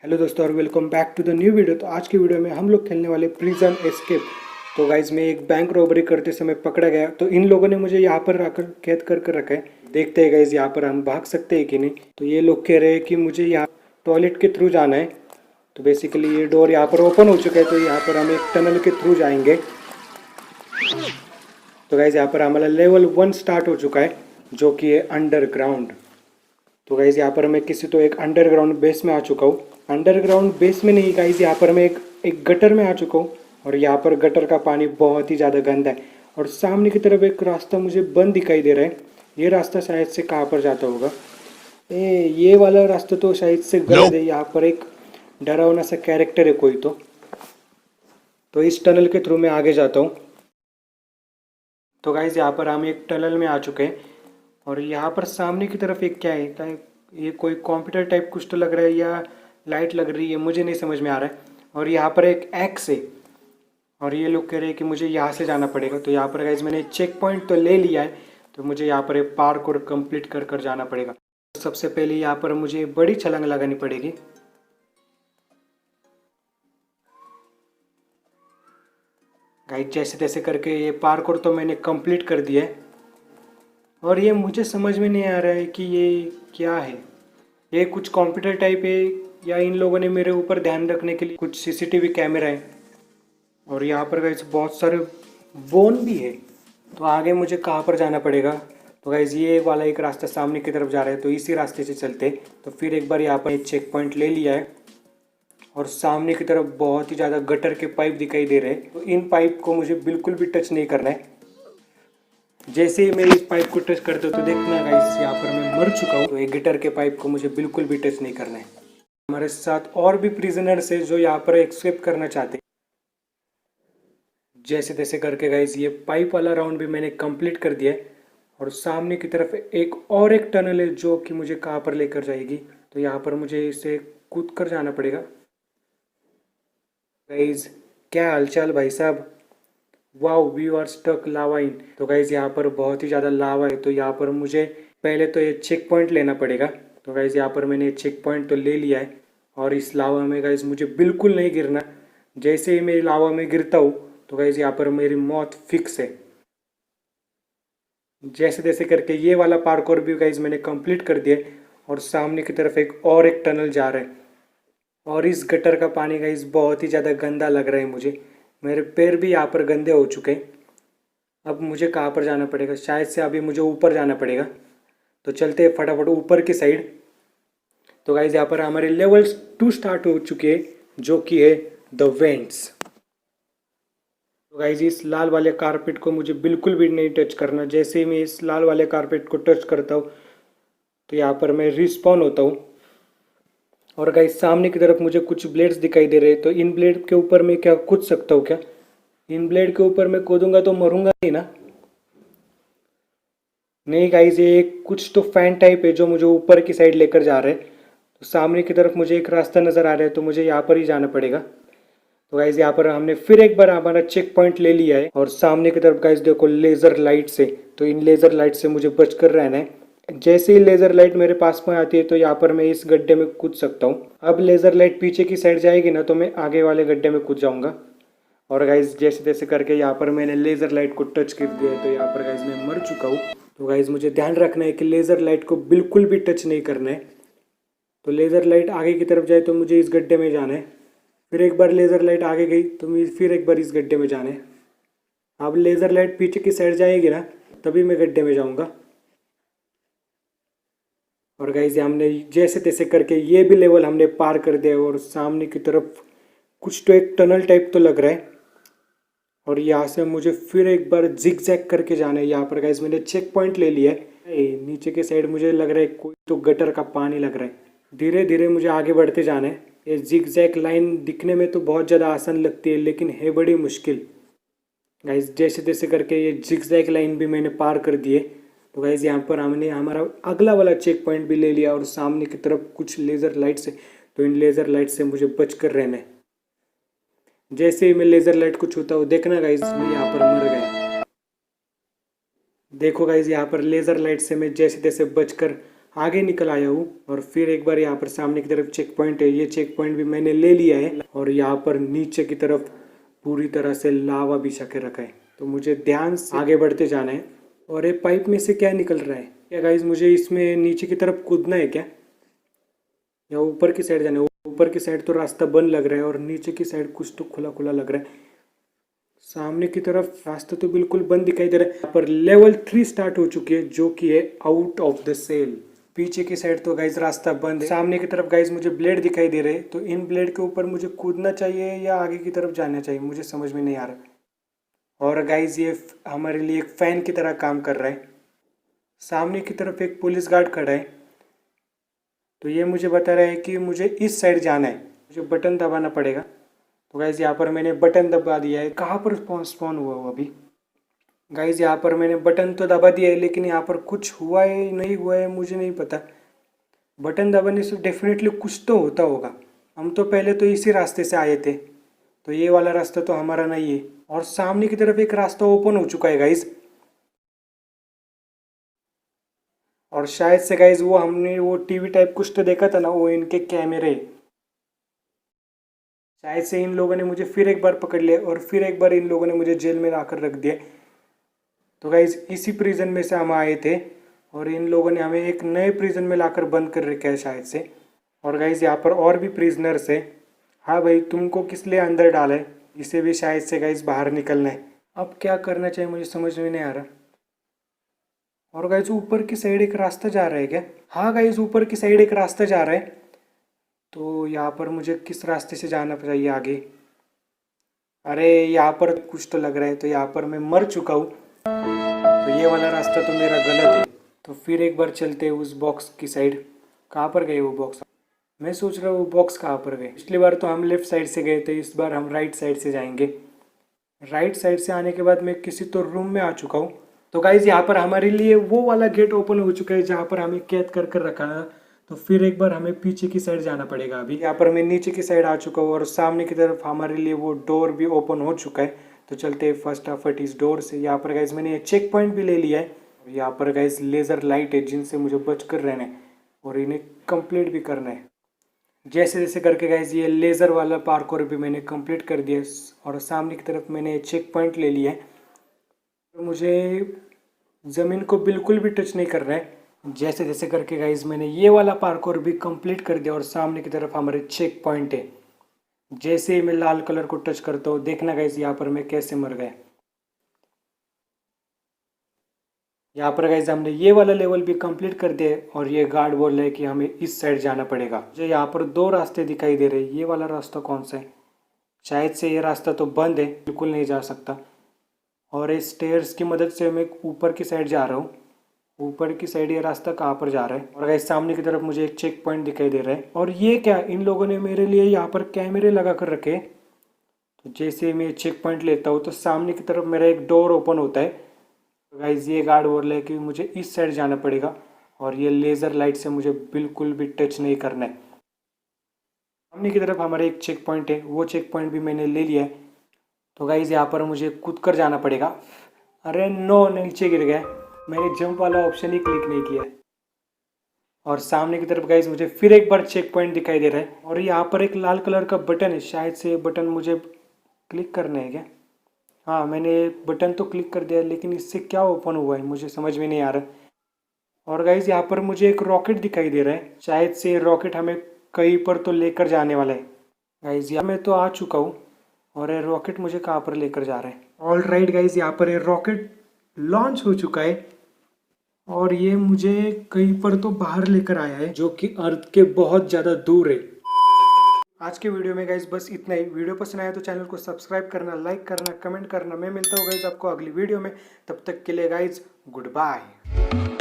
Hello दोस्तों और welcome back to the new video. तो आज की वीडियो में हम लोग खेलने वाले प्रिजन एस्केप। तो गाइज मैं एक बैंक रॉबरी करते समय पकड़ा गया, तो इन लोगों ने मुझे यहाँ पर आकर कैद कर रखा है। देखते हैं गाइज यहाँ पर हम भाग सकते हैं कि नहीं। तो ये लोग कह रहे हैं कि मुझे यहाँ टॉयलेट के थ्रू जाना है। तो बेसिकली ये डोर यहाँ पर ओपन हो चुका है, तो यहाँ पर हम एक टनल के थ्रू जाएंगे। तो गाइज यहाँ पर हमारा लेवल 1 स्टार्ट हो चुका है, जो कि है अंडरग्राउंड। तो गाइज यहाँ पर मैं किसी तो एक अंडरग्राउंड बेस में आ चुका हूँ। अंडरग्राउंड बेस में नहीं गाइज, यहाँ पर मैं एक गटर में आ चुका हूँ। और यहाँ पर गटर का पानी बहुत ही ज़्यादा गंदा है। और सामने की तरफ एक रास्ता मुझे बंद दिखाई दे रहा है। ये रास्ता शायद से कहाँ पर जाता होगा। ये वाला रास्ता तो शायद से गलत है। यहाँ पर एक डरावना सा कैरेक्टर है कोई तो इस टनल के थ्रू मैं आगे जाता हूँ। तो गाइज यहाँ पर हम एक टनल में आ चुके हैं। और यहाँ पर सामने की तरफ एक क्या है, ये कोई कंप्यूटर टाइप कुछ तो लग रहा है या लाइट लग रही है, मुझे नहीं समझ में आ रहा है। और यहाँ पर एक एक्स है और ये लोग कह रहे हैं कि मुझे यहाँ से जाना पड़ेगा। तो यहाँ पर गाइज मैंने चेक पॉइंट तो ले लिया है, तो मुझे यहाँ पर एक पार्कोर कंप्लीट कर कर जाना पड़ेगा। सबसे पहले यहाँ पर मुझे बड़ी छलांग लगानी पड़ेगी। गाइज जैसे तैसे करके ये पार्कोर तो मैंने कंप्लीट कर दिया है। और ये मुझे समझ में नहीं आ रहा है कि ये क्या है। ये कुछ कंप्यूटर टाइप है या इन लोगों ने मेरे ऊपर ध्यान रखने के लिए कुछ सीसीटीवी कैमरा है। और यहाँ पर गाइज बहुत सारे बोन भी है। तो आगे मुझे कहाँ पर जाना पड़ेगा। तो गाइज ये वाला एक रास्ता सामने की तरफ जा रहा है, तो इसी रास्ते से चलते। तो फिर एक बार यहाँ पर एक चेक पॉइंट ले लिया है। और सामने की तरफ बहुत ही ज़्यादा गटर के पाइप दिखाई दे रहे हैं, तो इन पाइप को मुझे बिल्कुल भी टच नहीं करना है। जैसे ही मैं इस पाइप को टच करता हूँ तो देखना गाइस यहाँ पर मैं मर चुका हूँ। तो ये गिटर के पाइप को मुझे बिल्कुल भी टच नहीं करना है। हमारे साथ और भी प्रिजनर्स है जो यहाँ पर एस्केप करना चाहते हैं। जैसे तैसे करके गाइस ये पाइप वाला राउंड भी मैंने कंप्लीट कर दिया है। और सामने की तरफ एक टनल है जो कि मुझे कहाँ पर लेकर जाएगी। तो यहाँ पर मुझे इसे कूद कर जाना पड़ेगा। गाइस क्या हालचाल भाई साहब। वाओ वी आर स्टक लावा इन। तो गाइज यहाँ पर बहुत ही ज़्यादा लावा है, तो यहाँ पर मुझे पहले तो ये चेक पॉइंट लेना पड़ेगा। तो गाइज यहाँ पर मैंने चेक पॉइंट तो ले लिया है। और इस लावा में गाइज मुझे बिल्कुल नहीं गिरना। जैसे ही मैं लावा में गिरता हूँ तो गाइज यहाँ पर मेरी मौत फिक्स है। जैसे तैसे करके ये वाला पार्कोर भी गाइज मैंने कंप्लीट कर दिया। और सामने की तरफ एक टनल जा रहा है। और इस गटर का पानी गाइज बहुत ही ज़्यादा गंदा लग रहा है मुझे। मेरे पैर भी यहाँ पर गंदे हो चुके हैं। अब मुझे कहाँ पर जाना पड़ेगा, शायद से अभी मुझे ऊपर जाना पड़ेगा। तो चलते हैं फटाफट ऊपर की साइड। तो गाइज यहाँ पर हमारे लेवल 2 स्टार्ट हो चुके हैं, जो कि है द वेंट्स। तो गाइज इस लाल वाले कारपेट को मुझे बिल्कुल भी नहीं टच करना। जैसे ही मैं इस लाल वाले कारपेट को टच करता हूँ तो यहाँ पर मैं रिस्पॉन होता हूँ। और गाइज सामने की तरफ मुझे कुछ ब्लेड्स दिखाई दे रहे हैं, तो इन ब्लेड के ऊपर मैं क्या कूद सकता हूँ क्या। इन ब्लेड के ऊपर मैं कूदूंगा तो मरूंगा नहीं ना। नहीं गाइज ये कुछ तो फैन टाइप है जो मुझे ऊपर की साइड लेकर जा रहे हैं। तो सामने की तरफ मुझे एक रास्ता नज़र आ रहा है, तो मुझे यहाँ पर ही जाना पड़ेगा। तो गाइज यहाँ पर हमने फिर एक बार हमारा चेक पॉइंट ले लिया है। और सामने की तरफ गाइज देखो लेज़र लाइट से, तो इन लेज़र लाइट से मुझे बच कर रहना है। जैसे ही लेज़र लाइट मेरे पास में आती है तो यहाँ पर मैं इस गड्ढे में कूद सकता हूँ। अब लेज़र लाइट पीछे की साइड जाएगी ना, तो मैं आगे वाले गड्ढे में कूद जाऊँगा। और गाइज जैसे तैसे करके यहाँ पर मैंने लेज़र लाइट को टच कर दिया है, तो यहाँ पर गाइज मैं मर चुका हूँ। तो गाइज मुझे ध्यान रखना है कि लेज़र लाइट को बिल्कुल भी टच नहीं करना है। तो लेज़र लाइट आगे की तरफ जाए तो मुझे इस गड्ढे में जाना है। फिर एक बार लेज़र लाइट आगे गई तो मुझे फिर एक बार इस गड्ढे में जाना है। अब लेज़र लाइट पीछे की साइड जाएगी ना, तभी मैं गड्ढे में जाऊँगा। और गाइज हमने जैसे तैसे करके ये भी लेवल हमने पार कर दिया। और सामने की तरफ कुछ तो एक टनल टाइप तो लग रहा है। और यहाँ से मुझे फिर एक बार जिग जैग करके जाना है। यहाँ पर गाइज मैंने चेक पॉइंट ले लिया है। नीचे के साइड मुझे लग रहा है कोई तो गटर का पानी लग रहा है। धीरे धीरे मुझे आगे बढ़ते जाना है। ये जिग जैग लाइन दिखने में तो बहुत ज़्यादा आसान लगती है, लेकिन है बड़ी मुश्किल। गाइज जैसे तैसे करके ये जिग जैग लाइन भी मैंने पार कर दिए। तो गाइज यहाँ पर हमने हमारा अगला वाला चेक पॉइंट भी ले लिया। और सामने की तरफ कुछ लेज़र लाइट से, तो इन लेज़र लाइट से मुझे बच कर रहना है। जैसे ही मैं लेज़र लाइट को छूता हूँ देखना गाइज मैं यहाँ पर मर गया। देखो गाइज यहाँ पर लेज़र लाइट से मैं जैसे तैसे बचकर आगे निकल आया हूँ और फिर एक बार यहाँ पर सामने की तरफ चेक पॉइंट है, ये चेक पॉइंट भी मैंने ले लिया है और यहाँ पर नीचे की तरफ पूरी तरह से लावा बिछा के रखा है। तो मुझे ध्यान से आगे बढ़ते जाना है। और ये पाइप में से क्या निकल रहा है? क्या गाइज मुझे इसमें नीचे की तरफ कूदना है क्या, या ऊपर की साइड जाना है? ऊपर की साइड तो रास्ता बंद लग रहा है और नीचे की साइड कुछ तो खुला खुला लग रहा है। सामने की तरफ रास्ता तो बिल्कुल बंद दिखाई दे रहा है। यहाँ पर लेवल 3 स्टार्ट हो चुकी है जो कि है आउट ऑफ द सेल। पीछे की साइड तो गाइज रास्ता बंद है। सामने की तरफ गाइज मुझे ब्लेड दिखाई दे रहे हैं। तो इन ब्लेड के ऊपर मुझे कूदना चाहिए या आगे की तरफ जाना चाहिए, मुझे समझ में नहीं आ रहा। और गाइज ये हमारे लिए एक फैन की तरह काम कर रहा है। सामने की तरफ एक पुलिस गार्ड खड़ा है। तो ये मुझे बता रहा है कि मुझे इस साइड जाना है, मुझे बटन दबाना पड़ेगा। तो गाइज यहाँ पर मैंने बटन दबा दिया है। कहाँ पर स्पॉन हुआ वो अभी? गाइज यहाँ पर मैंने बटन तो दबा दिया है, लेकिन यहाँ पर कुछ हुआ है नहीं हुआ है मुझे नहीं पता। बटन दबाने से डेफिनेटली कुछ तो होता होगा। हम तो पहले तो इसी रास्ते से आए थे, तो ये वाला रास्ता तो हमारा नहीं है। और सामने की तरफ एक रास्ता ओपन हो चुका है गाइज। और शायद से गाइज वो हमने वो टीवी टाइप कुछ तो देखा था ना, वो इनके कैमरे, शायद से इन लोगों ने मुझे फिर एक बार पकड़ लिया और फिर एक बार इन लोगों ने मुझे जेल में लाकर रख दिया। तो गाइज इसी प्रिजन में से हम आए थे और इन लोगों ने हमें एक नए प्रिजन में लाकर बंद कर रखा है शायद से। और गाइज यहाँ पर और भी प्रिजनर्स है। हाँ भाई, तुमको किस लिए अंदर डाला है? इसे भी शायद से गाइज बाहर निकलना है। अब क्या करना चाहिए मुझे समझ में नहीं आ रहा। और गाइज ऊपर की साइड एक रास्ता जा रहा है क्या? हाँ गाइज, ऊपर की साइड एक रास्ता जा रहा है। तो यहाँ पर मुझे किस रास्ते से जाना चाहिए आगे? अरे यहाँ पर कुछ तो लग रहा है, तो यहाँ पर मैं मर चुका हूँ। तो ये वाला रास्ता तो मेरा गलत है। तो फिर एक बार चलते हैं उस बॉक्स की साइड। कहाँ पर गए वो बॉक्स? मैं सोच रहा हूँ वो बॉक्स कहाँ पर गए। पिछली बार तो हम लेफ्ट साइड से गए थे, इस बार हम राइट साइड से जाएंगे। राइट साइड से आने के बाद मैं किसी तो रूम में आ चुका हूँ। तो गाइज यहाँ पर हमारे लिए वो वाला गेट ओपन हो चुका है जहाँ पर हमें कैद कर कर रखा है। तो फिर एक बार हमें पीछे की साइड जाना पड़ेगा। अभी यहाँ पर मैं नीचे की साइड आ चुका हूँ और सामने की तरफ हमारे लिए वो डोर भी ओपन हो चुका है। तो चलते हैं फटाफट इस डोर से। यहाँ पर गाइज मैंने चेक पॉइंट भी ले लिया है। यहाँ पर गाइज लेज़र लाइट है जिनसे मुझे बच कर रहना है और इन्हें कंप्लीट भी करना है। जैसे जैसे करके गाइज ये लेज़र वाला पार्कोर भी मैंने कंप्लीट कर दिया और सामने की तरफ मैंने चेक पॉइंट ले लिया है। तो मुझे ज़मीन को बिल्कुल भी टच नहीं करना है। जैसे जैसे करके गाइज मैंने ये वाला पार्कोर भी कंप्लीट कर दिया और सामने की तरफ हमारे चेक पॉइंट है। जैसे ही मैं लाल कलर को टच करता हूँ, देखना गाइज यहाँ पर मैं कैसे मर गया। यहाँ पर गाइज हमने ये वाला लेवल भी कंप्लीट कर दिया है और ये गार्ड बोल रहा है कि हमें इस साइड जाना पड़ेगा। मुझे यहाँ पर दो रास्ते दिखाई दे रहे हैं। ये वाला रास्ता कौन सा है? शायद से ये रास्ता तो बंद है, बिल्कुल नहीं जा सकता। और इस स्टेयर्स की मदद से मैं ऊपर की साइड जा रहा हूँ। ऊपर की साइड ये रास्ता कहाँ पर जा रहा है? और गाइस सामने की तरफ मुझे एक चेक पॉइंट दिखाई दे रहा है। और ये क्या, इन लोगों ने मेरे लिए यहाँ पर कैमरे लगा कर रखे। तो जैसे मैं चेक पॉइंट लेता हूँ तो सामने की तरफ मेरा एक डोर ओपन होता है। तो गाइस ये गार्ड बोल रहा है कि मुझे इस साइड जाना पड़ेगा और ये लेज़र लाइट से मुझे बिल्कुल भी टच नहीं करना है। सामने की तरफ हमारा एक चेक पॉइंट है, वो चेक पॉइंट भी मैंने ले लिया है। तो गाइस यहाँ पर मुझे कूद कर जाना पड़ेगा। अरे नो, नीचे गिर गया। मैंने जंप वाला ऑप्शन ही क्लिक नहीं किया। और सामने की तरफ गाइस मुझे फिर एक बार चेक पॉइंट दिखाई दे रहा है और यहाँ पर एक लाल कलर का बटन है। शायद से ये बटन मुझे क्लिक करना है क्या? हाँ, मैंने बटन तो क्लिक कर दिया, लेकिन इससे क्या ओपन हुआ है मुझे समझ में नहीं आ रहा। और गाइस यहाँ पर मुझे एक रॉकेट दिखाई दे रहा है। शायद से ये रॉकेट हमें कहीं पर तो लेकर जाने वाला है। गाइस यहाँ मैं तो आ चुका हूँ और ये रॉकेट मुझे कहाँ पर लेकर जा रहा है? ऑल राइट गाइस, यहाँ पर ये रॉकेट लॉन्च हो चुका है और ये मुझे कहीं पर तो बाहर लेकर आया है जो कि अर्थ के बहुत ज़्यादा दूर है। आज के वीडियो में गाइस बस इतना ही। वीडियो पसंद आया तो चैनल को सब्सक्राइब करना, लाइक करना, कमेंट करना। मैं मिलता हूँ गाइस आपको अगली वीडियो में। तब तक के लिए गाइस गुड बाय।